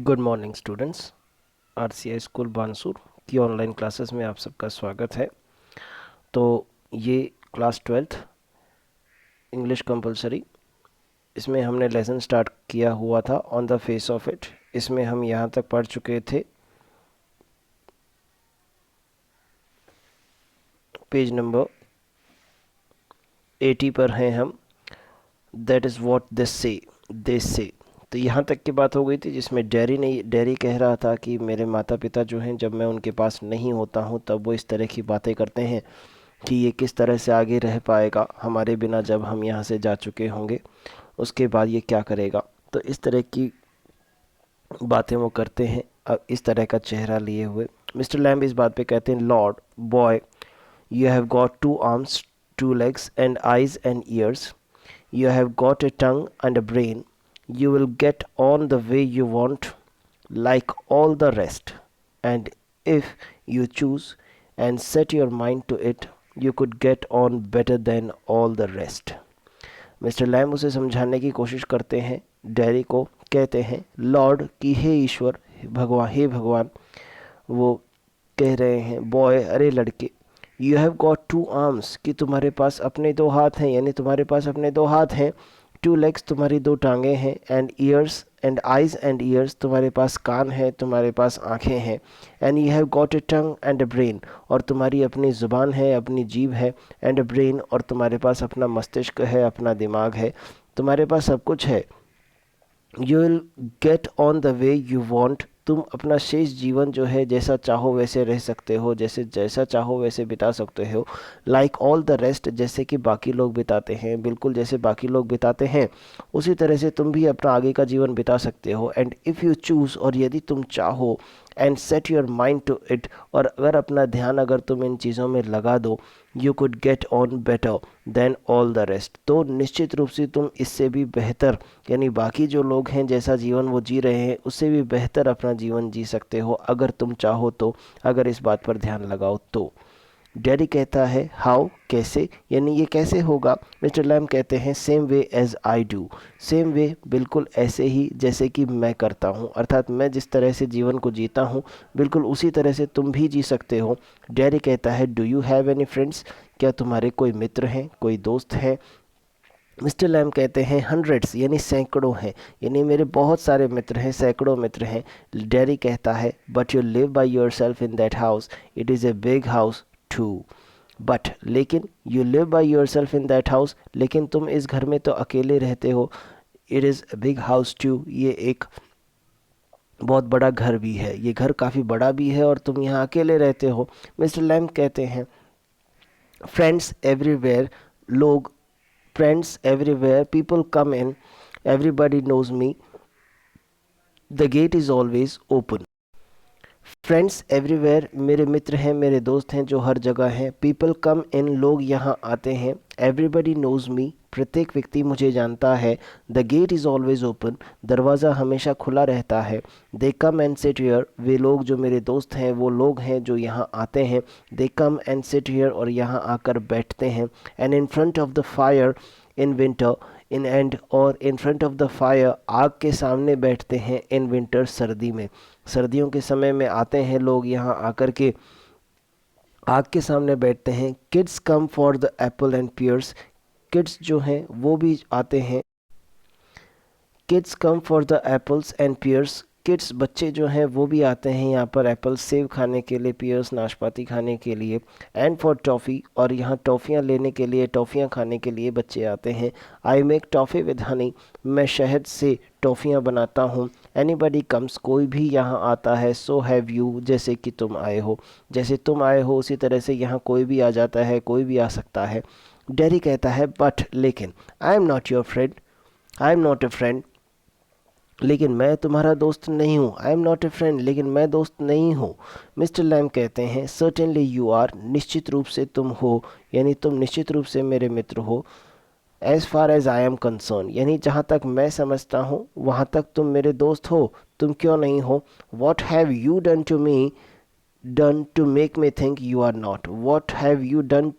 Good morning students. RCI school Bansur की online classes में आप सबका स्वागत है। तो ये क्लास 12th इंग्लिश कंपलसरी, इसमें हमने लेसन स्टार्ट किया हुआ था on the face of it. इसमें हम यहाँ तक पढ़ चुके थे, पेज नंबर 80 पर हैं हम। दैट इज़ व्हाट दे से। तो यहाँ तक की बात हो गई थी जिसमें डैरी कह रहा था कि मेरे माता पिता जो हैं, जब मैं उनके पास नहीं होता हूँ तब वो इस तरह की बातें करते हैं कि ये किस तरह से आगे रह पाएगा हमारे बिना, जब हम यहाँ से जा चुके होंगे उसके बाद ये क्या करेगा। तो इस तरह की बातें वो करते हैं, अब इस तरह का चेहरा लिए हुए। मिस्टर लैम्ब इस बात पे कहते हैं, Lord boy, you have got 2 arms, 2 legs and eyes and ears. You have got a tongue and a brain. You will get on the way you want, like all the rest. And if you choose and set your mind to it, you could get on better than all the rest. Mister Lamb उसे समझाने की कोशिश करते हैं, dairy को कहते हैं Lord की हे ईश्वर, भगवान, हे भगवान। वो कह रहे हैं बॉय, अरे लड़के, यू हैव गॉट 2 arms, कि तुम्हारे पास अपने 2 हाथ हैं, यानी तुम्हारे पास अपने 2 हाथ हैं। 2 legs, तुम्हारी 2 टांगें हैं। And years and eyes and years, तुम्हारे पास कान है, तुम्हारे पास आंखें हैं। And you have got a tongue and A brain, और तुम्हारी अपनी ज़ुबान है, अपनी जीभ है। एंड ए ब्रेन, और तुम्हारे पास अपना मस्तिष्क है, अपना दिमाग है। तुम्हारे पास सब कुछ है। You will get on the way you want, तुम अपना शेष जीवन जो है जैसा चाहो वैसे रह सकते हो, जैसा चाहो वैसे बिता सकते हो। लाइक ऑल द रेस्ट, जैसे कि बाकी लोग बिताते हैं, बिल्कुल जैसे बाकी लोग बिताते हैं उसी तरह से तुम भी अपना आगे का जीवन बिता सकते हो। एंड इफ़ यू चूज़, और यदि तुम चाहो, and set your mind to it, और अगर अपना ध्यान अगर तुम इन चीज़ों में लगा दो, you could get on better than all the rest, तो निश्चित रूप से तुम इससे भी बेहतर, यानी बाकी जो लोग हैं जैसा जीवन वो जी रहे हैं उससे भी बेहतर अपना जीवन जी सकते हो, अगर तुम चाहो तो, अगर इस बात पर ध्यान लगाओ तो। डैडी कहता है हाउ, कैसे, यानी ये कैसे होगा। मिस्टर लैम कहते हैं same way as I do, same way, बिल्कुल ऐसे ही जैसे कि मैं करता हूँ, अर्थात मैं जिस तरह से जीवन को जीता हूँ बिल्कुल उसी तरह से तुम भी जी सकते हो। डैडी कहता है do you have any friends, क्या तुम्हारे कोई मित्र हैं, कोई दोस्त हैं। मिस्टर लैम कहते हैं हंड्रेड्स, यानी सैकड़ों हैं, यानी मेरे बहुत सारे मित्र हैं, सैकड़ों मित्र हैं। डैडी कहता है but you live by yourself in that house, it is a big house too. But, लेकिन, you live by yourself in that house, लेकिन तुम इस घर में तो अकेले रहते हो। It is a big house too, ये एक बहुत बड़ा घर भी है, ये घर काफ़ी बड़ा भी है और तुम यहाँ अकेले रहते हो। मिस्टर लैम कहते हैं फ्रेंड्स एवरीवेयर, लोग, friends everywhere, people come in, everybody knows me, the gate is always open. Friends everywhere, मेरे मित्र हैं, मेरे दोस्त हैं जो हर जगह हैं। पीपल कम इन, लोग यहाँ आते हैं। एवरीबडी नोज मी, प्रत्येक व्यक्ति मुझे जानता है। The gate is always open, दरवाज़ा हमेशा खुला रहता है। They come and sit here, वे लोग जो मेरे दोस्त हैं वो लोग हैं जो यहाँ आते हैं। They come and sit here, और यहाँ आकर बैठते हैं। And in front of the fire in winter, in and, और in front of the fire, आग के सामने बैठते हैं। इन विंटर, सर्दी में, सर्दियों के समय में आते हैं लोग यहाँ आकर के आग के सामने बैठते हैं। Kids come for the apple and pears, kids जो हैं वो भी आते हैं। Kids come for the apples and pears, kids, बच्चे जो हैं वो भी आते हैं यहाँ पर एप्पल, सेब खाने के लिए, पियर्स, नाशपाती खाने के लिए। एंड फॉर टॉफ़ी, और यहाँ टॉफ़ियाँ लेने के लिए, टॉफ़ियाँ खाने के लिए बच्चे आते हैं। I make toffee with Honey, मैं शहद से टॉफ़ियाँ बनाता हूँ। एनीबडी कम्स, कोई भी यहाँ आता है। सो हैव यू, जैसे कि तुम आए हो, जैसे तुम आए हो उसी तरह से यहाँ कोई भी आ जाता है, कोई भी आ सकता है। डैडी कहता है बट, लेकिन, I am not your friend, I am not a friend, लेकिन मैं तुम्हारा दोस्त नहीं हूँ। I am not a friend, लेकिन मैं दोस्त नहीं हूँ। मिस्टर लैम कहते हैं सर्टेनली यू आर, निश्चित रूप से तुम हो, यानी तुम निश्चित रूप से मेरे मित्र हो। As far as I am concerned, यानी जहाँ तक मैं समझता हूँ वहाँ तक तुम मेरे दोस्त हो, तुम क्यों नहीं हो। What have you done to me, done to make me think you are not, what have you done,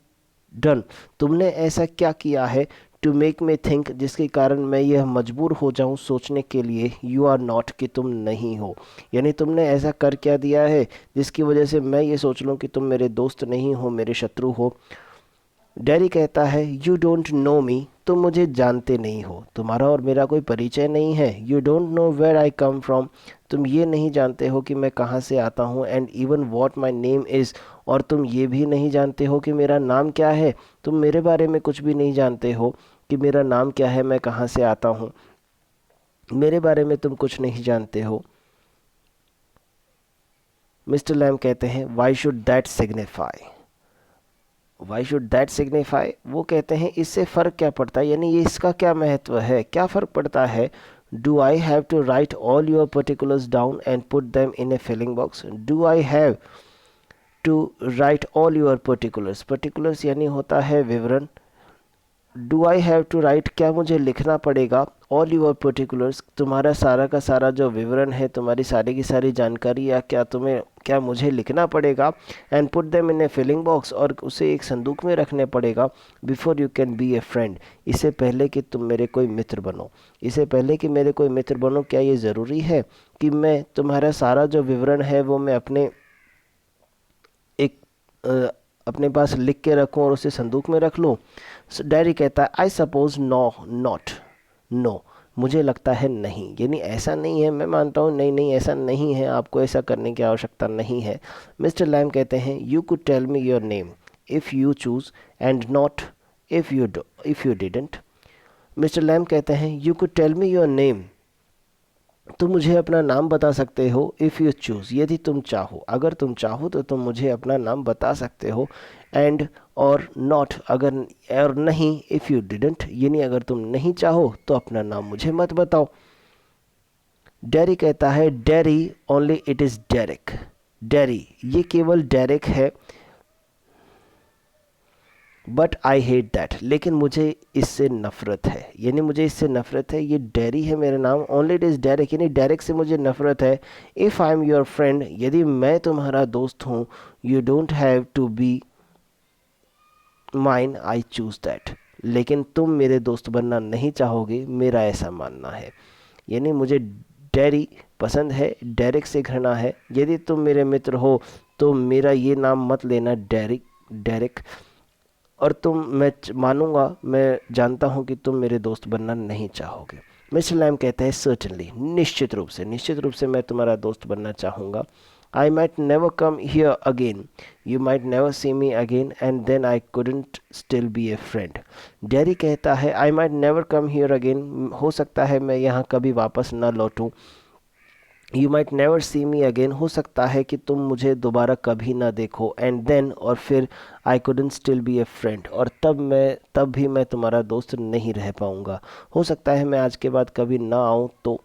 तुमने ऐसा क्या किया है, टू मेक मी थिंक, जिसके कारण मैं यह मजबूर हो जाऊं सोचने के लिए, यू आर नॉट, कि तुम नहीं हो। यानी तुमने ऐसा कर क्या दिया है जिसकी वजह से मैं ये सोच लूं कि तुम मेरे दोस्त नहीं हो, मेरे शत्रु हो। डैरी कहता है यू डोंट नो मी, तुम मुझे जानते नहीं हो, तुम्हारा और मेरा कोई परिचय नहीं है। You don't know where I come from, तुम ये नहीं जानते हो कि मैं कहाँ से आता हूँ। And even what my name is, और तुम ये भी नहीं जानते हो कि मेरा नाम क्या है। तुम मेरे बारे में कुछ भी नहीं जानते हो कि मेरा नाम क्या है, मैं कहाँ से आता हूँ, मेरे बारे में तुम कुछ नहीं जानते हो। मिस्टर लैम कहते हैं why should that signify, why should that signify, वो कहते हैं इससे फ़र्क क्या पड़ता है, यानी ये इसका क्या महत्व है, क्या फ़र्क पड़ता है। Do I have to write all your particulars down and put them in a filling box, do I have to write all your particulars, particulars यानी होता है विवरण। Do I have to write, क्या मुझे लिखना पड़ेगा, ऑल योर पर्टिकुलर्स, तुम्हारा सारा का सारा जो विवरण है, तुम्हारी सारी की सारी जानकारी, या क्या मुझे लिखना पड़ेगा। And put them in a filling box, और उसे एक संदूक में रखने पड़ेगा। Before you can be a friend, इससे पहले कि तुम मेरे कोई मित्र बनो, इससे पहले कि मेरे कोई मित्र बनो, क्या ये ज़रूरी है कि मैं तुम्हारा सारा जो विवरण है वो मैं एक अपने पास लिख के रखूं और उसे संदूक में रख लूं। डायरी कहता है I suppose no not, no, मुझे लगता है नहीं, यानी ऐसा नहीं है, मैं मानता हूँ नहीं नहीं ऐसा नहीं है, आपको ऐसा करने की आवश्यकता नहीं है। मिस्टर लैम कहते हैं you could tell me your name if you choose and not if you didn't. Mister Lamb कहते हैं you could tell me your name, तुम मुझे अपना नाम बता सकते हो, इफ़ यू चूज़, यदि तुम चाहो, अगर तुम चाहो तो तुम मुझे अपना नाम बता सकते हो। एंड और नॉट, अगर, और नहीं, इफ़ यू डिडंट, यानी अगर तुम नहीं चाहो तो अपना नाम मुझे मत बताओ। डेरी कहता है Derry only it is Derek, Derry ये केवल डेरिक है। बट आई हेट दैट, लेकिन मुझे इससे नफ़रत है, यानी मुझे इससे नफ़रत है, ये डेरी है मेरा नाम, ओनली इट इज़ डेरिक, यानी डेरिक से मुझे नफ़रत है। If I am your friend, यदि मैं तुम्हारा दोस्त हूँ, you don't have to be mine, I choose that, लेकिन तुम मेरे दोस्त बनना नहीं चाहोगे, मेरा ऐसा मानना है। यानी मुझे डेरी पसंद है, डेरिक से घृणा है। यदि तुम मेरे मित्र हो तो मेरा ये नाम मत लेना डेरिक, डेरिक, और मैं मानूंगा, मैं जानता हूं कि तुम मेरे दोस्त बनना नहीं चाहोगे। मिस्टर लैम कहते हैं सर्टनली, निश्चित रूप से मैं तुम्हारा दोस्त बनना चाहूँगा। I might never come here again, you might never see me again, and then I couldn't still be a friend. Derry कहता है I might never come here again, हो सकता है मैं यहाँ कभी वापस न लौटूं। You might never see me again, हो सकता है कि तुम मुझे दोबारा कभी ना देखो। एंड देन, और फिर, आई couldn't still be a friend, और तब भी मैं तुम्हारा दोस्त नहीं रह पाऊँगा, हो सकता है मैं आज के बाद कभी ना आऊँ तो।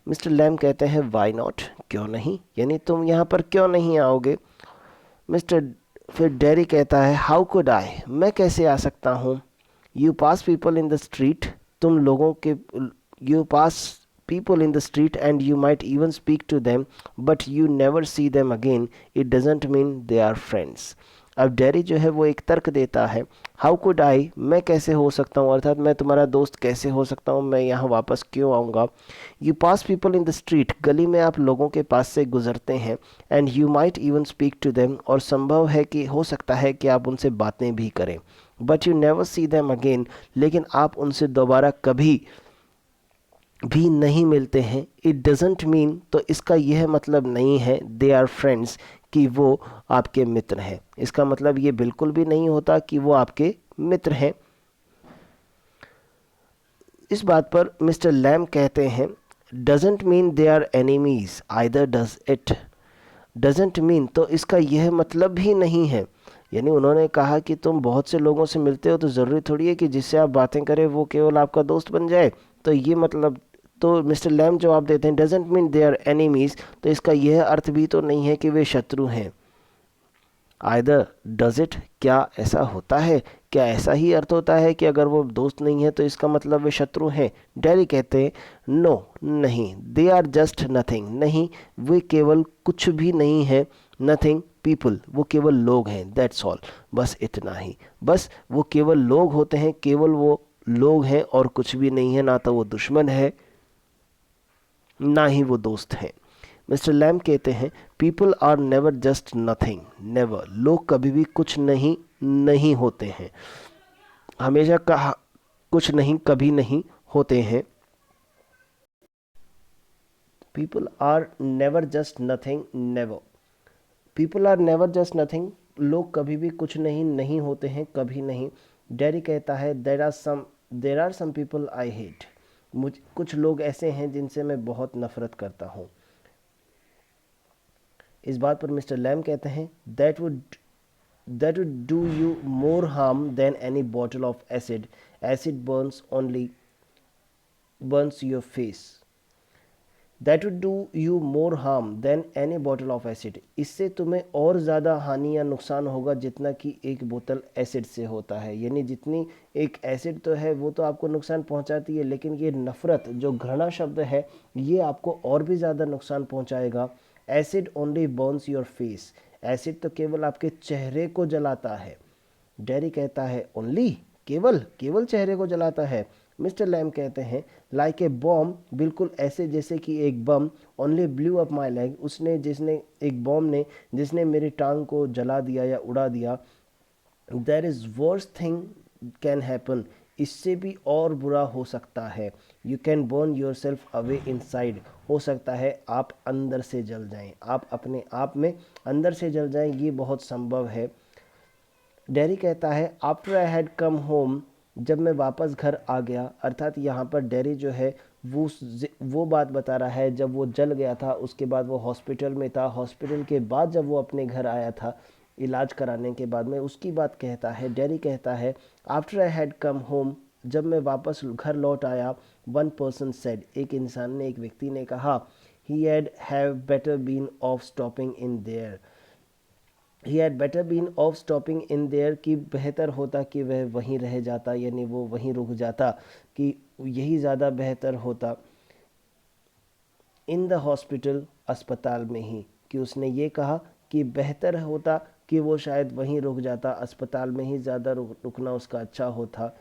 मिस्टर लैम कहते हैं वाई नॉट, क्यों नहीं, यानी तुम यहाँ पर क्यों नहीं आओगे। मिस्टर फिर डेरी कहता है हाउ कुड आई, मैं कैसे आ सकता हूँ। You pass people in the street, तुम लोगों के, you pass people in the street and you might even speak to them but you never see them again, it doesn't mean they are friends। अब dairy जो है वो एक तर्क देता है, हाउ कुड आई, मैं कैसे हो सकता हूँ, अर्थात मैं तुम्हारा दोस्त कैसे हो सकता हूँ, मैं यहाँ वापस क्यों आऊँगा। You pass people in the street, गली में आप लोगों के पास से गुजरते हैं। And you might even speak to them, और संभव है कि हो सकता है कि आप उनसे बातें भी करें। But you never see them again, लेकिन आप उनसे दोबारा कभी भी नहीं मिलते हैं। इट डजेंट मीन, तो इसका यह मतलब नहीं है, दे आर फ्रेंड्स, कि वो आपके मित्र हैं। इसका मतलब ये बिल्कुल भी नहीं होता कि वो आपके मित्र हैं। इस बात पर मिस्टर लैम कहते हैं doesn't mean they are enemies either does it, doesn't mean, तो इसका यह मतलब भी नहीं है। यानी उन्होंने कहा कि तुम बहुत से लोगों से मिलते हो तो ज़रूरी थोड़ी है कि जिससे आप बातें करें वो केवल आपका दोस्त बन जाए, तो ये मतलब, तो मिस्टर लैम जवाब देते हैं doesn't mean they are enemies, तो इसका यह अर्थ भी तो नहीं है कि वे शत्रु हैं। आइदर डज इट, क्या ऐसा होता है, क्या ऐसा ही अर्थ होता है कि अगर वो दोस्त नहीं है तो इसका मतलब वे शत्रु हैं। डेरी कहते हैं नो, नहीं, दे आर जस्ट नथिंग, नहीं, वे केवल कुछ भी नहीं है। नथिंग पीपल, वो केवल लोग हैं, दैट्स ऑल, बस इतना ही, बस वो केवल लोग होते हैं, केवल वो लोग हैं और कुछ भी नहीं है, ना तो वो दुश्मन है ना ही वो दोस्त हैं। मिस्टर लैम कहते हैं people are never just nothing, never, लोग कभी भी कुछ नहीं नहीं होते हैं, हमेशा कहा कुछ नहीं कभी नहीं होते हैं। People are never just nothing, never, people are never just nothing, लोग कभी भी कुछ नहीं नहीं होते हैं, कभी नहीं। डेरी कहता है there are some people I hate, मुझ कुछ लोग ऐसे हैं जिनसे मैं बहुत नफरत करता हूँ। इस बात पर मिस्टर लैम कहते हैं that would do you more harm then any bottle of acid, acid Burns your face, that would do you more harm then any bottle of acid, इससे तुम्हें और ज़्यादा हानि या नुकसान होगा जितना कि एक बोतल एसिड से होता है। यानी जितनी एक एसिड तो है वो तो आपको नुकसान पहुंचाती है, लेकिन ये नफ़रत जो घृणा शब्द है ये आपको और भी ज़्यादा नुकसान पहुंचाएगा। Acid only Burns your face, acid तो केवल आपके चेहरे को जलाता है। डेरी कहता है ओनली, केवल, केवल चेहरे को जलाता है। मिस्टर लैम कहते हैं लाइक ए बॉम्ब, बिल्कुल ऐसे जैसे कि एक bomb, only blew up my leg, उसने जिसने एक बॉम्ब ने जिसने मेरी टांग को जला दिया या उड़ा दिया। There is worse thing can happen, इससे भी और बुरा हो सकता है। You can burn yourself away inside, हो सकता है आप अंदर से जल जाएं, आप अपने आप में अंदर से जल जाएं, ये बहुत संभव है। डेरी कहता है after I had come home, जब मैं वापस घर आ गया, अर्थात यहाँ पर डेरी जो है वो बात बता रहा है जब वो जल गया था, उसके बाद वो हॉस्पिटल में था, हॉस्पिटल के बाद जब वो अपने घर आया था इलाज कराने के बाद में, उसकी बात कहता है। डेरी कहता है after I had come home, जब मैं वापस घर लौट आया, वन पर्सन सेड, एक इंसान ने, एक व्यक्ति ने कहा, he have better been off stopping in there, he had better been off stopping in there, कि बेहतर होता कि वह वहीं रह जाता, यानी वो वहीं रुक जाता, कि यही ज़्यादा बेहतर होता। इन द हॉस्पिटल, अस्पताल में ही, कि उसने ये कहा कि बेहतर होता कि वो शायद वहीं रुक जाता, अस्पताल में ही ज़्यादा रुकना उसका अच्छा होता।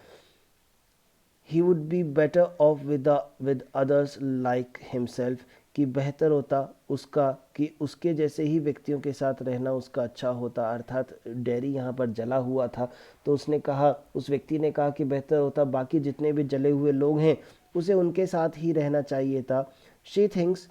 He would be better of with others like himself, कि बेहतर होता उसका कि उसके जैसे ही व्यक्तियों के साथ रहना उसका अच्छा होता। अर्थात डेरी यहाँ पर जला हुआ था, तो उसने कहा, उस व्यक्ति ने कहा कि बेहतर होता बाकी जितने भी जले हुए लोग हैं उसे उनके साथ ही रहना चाहिए था। शी थिंक्स,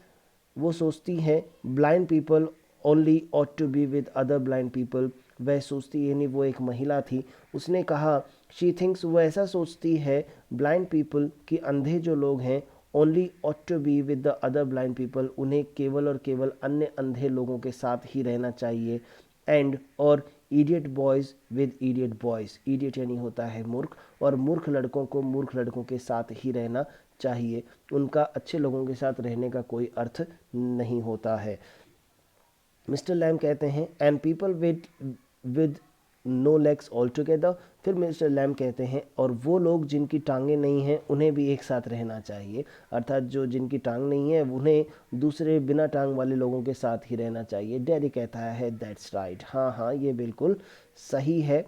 वो सोचती है, blind people only ought to be with other blind people, वह सोचती, यानी वो एक महिला थी, उसने कहा शी थिंक्स, वो ऐसा सोचती है, ब्लाइंड पीपल, कि अंधे जो लोग हैं, only ought to be with the other blind people, उन्हें केवल और केवल अन्य अंधे लोगों के साथ ही रहना चाहिए। एंड और idiot boys with idiot boys, idiot यानी होता है मूर्ख, और मूर्ख लड़कों को मूर्ख लड़कों के साथ ही रहना चाहिए, उनका अच्छे लोगों के साथ रहने का कोई अर्थ नहीं होता है। मिस्टर लैम कहते हैं and people with no legs all together, फिर मिस्टर लैम कहते हैं और वो लोग जिनकी टांगें नहीं हैं उन्हें भी एक साथ रहना चाहिए, अर्थात जो जिनकी टांग नहीं है उन्हें दूसरे बिना टांग वाले लोगों के साथ ही रहना चाहिए। डेरी कहता है दैट्स राइट, हाँ हाँ ये बिल्कुल सही है।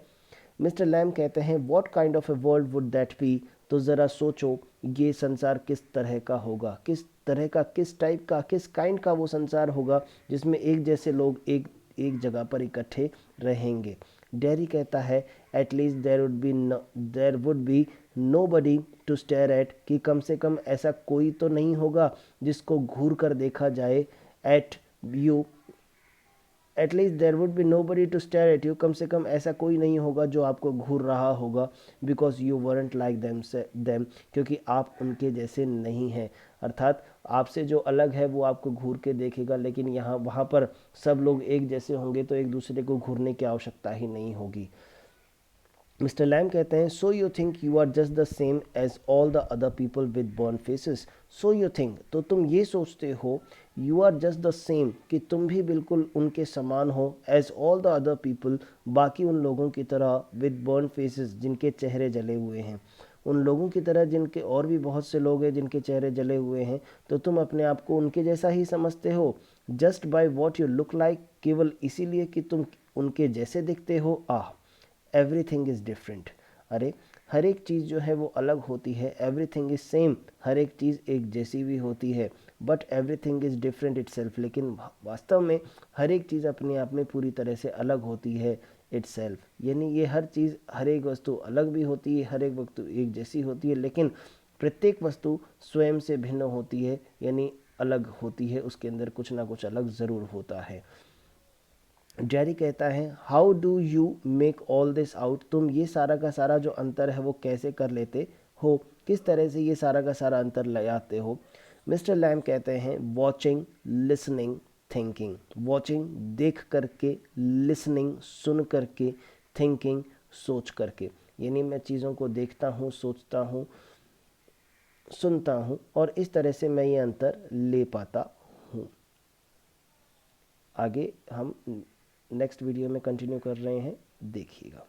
मिस्टर लैम कहते हैं what kind of a world would that be, तो ज़रा सोचो ये संसार किस तरह का होगा, किस तरह का, किस टाइप का, किस काइंड का वो संसार होगा जिसमें एक जैसे लोग एक एक जगह पर इकट्ठे रहेंगे। डेरी कहता है at least there would be nobody to stare at, कि कम से कम ऐसा कोई तो नहीं होगा जिसको घूर कर देखा जाए। At you, at least there would be nobody to stare at you, कम से कम ऐसा कोई नहीं होगा जो आपको घूर रहा होगा। Because you weren't like them, क्योंकि आप उनके जैसे नहीं हैं, अर्थात आपसे जो अलग है वो आपको घूर के देखेगा, लेकिन यहाँ वहाँ पर सब लोग एक जैसे होंगे तो एक दूसरे को घूरने की आवश्यकता ही नहीं होगी। मिस्टर लैम कहते हैं so you think you are just the same as all the other people with burn faces, so you think, तो तुम ये सोचते हो, you are just the same, कि तुम भी बिल्कुल उनके समान हो, as all the other people, बाकी उन लोगों की तरह, विद बर्न फेसेस, जिनके चेहरे जले हुए हैं, उन लोगों की तरह जिनके और भी बहुत से लोग हैं जिनके चेहरे जले हुए हैं, तो तुम अपने आप को उनके जैसा ही समझते हो, just by what you look like, केवल इसीलिए कि तुम उनके जैसे दिखते हो। एवरीथिंग इज़ डिफरेंट, अरे हर एक चीज़ जो है वो अलग होती है। एवरीथिंग इज़ सेम, हर एक चीज़ एक जैसी भी होती है। But everything is different itself, लेकिन वास्तव में हर एक चीज़ अपने आप में पूरी तरह से अलग होती है इटसेल्फ। यानी ये हर चीज़, हर एक वस्तु अलग भी होती है, हर एक वस्तु एक जैसी होती है, लेकिन प्रत्येक वस्तु स्वयं से भिन्न होती है, यानी अलग होती है, उसके अंदर कुछ ना कुछ अलग ज़रूर होता है। जेरी कहता है how do you make all this out, तुम ये सारा का सारा जो अंतर है वो कैसे कर लेते हो, किस तरह से ये सारा का सारा अंतर ले आते हो। मिस्टर लैम कहते हैं वॉचिंग, लिसनिंग, थिंकिंग। वॉचिंग देख करके, लिसनिंग सुन करके, थिंकिंग सोच करके। यानी मैं चीज़ों को देखता हूँ, सोचता हूँ, सुनता हूँ, और इस तरह से मैं ये अंतर ले पाता हूँ। आगे हम नेक्स्ट वीडियो में कंटिन्यू कर रहे हैं, देखिएगा।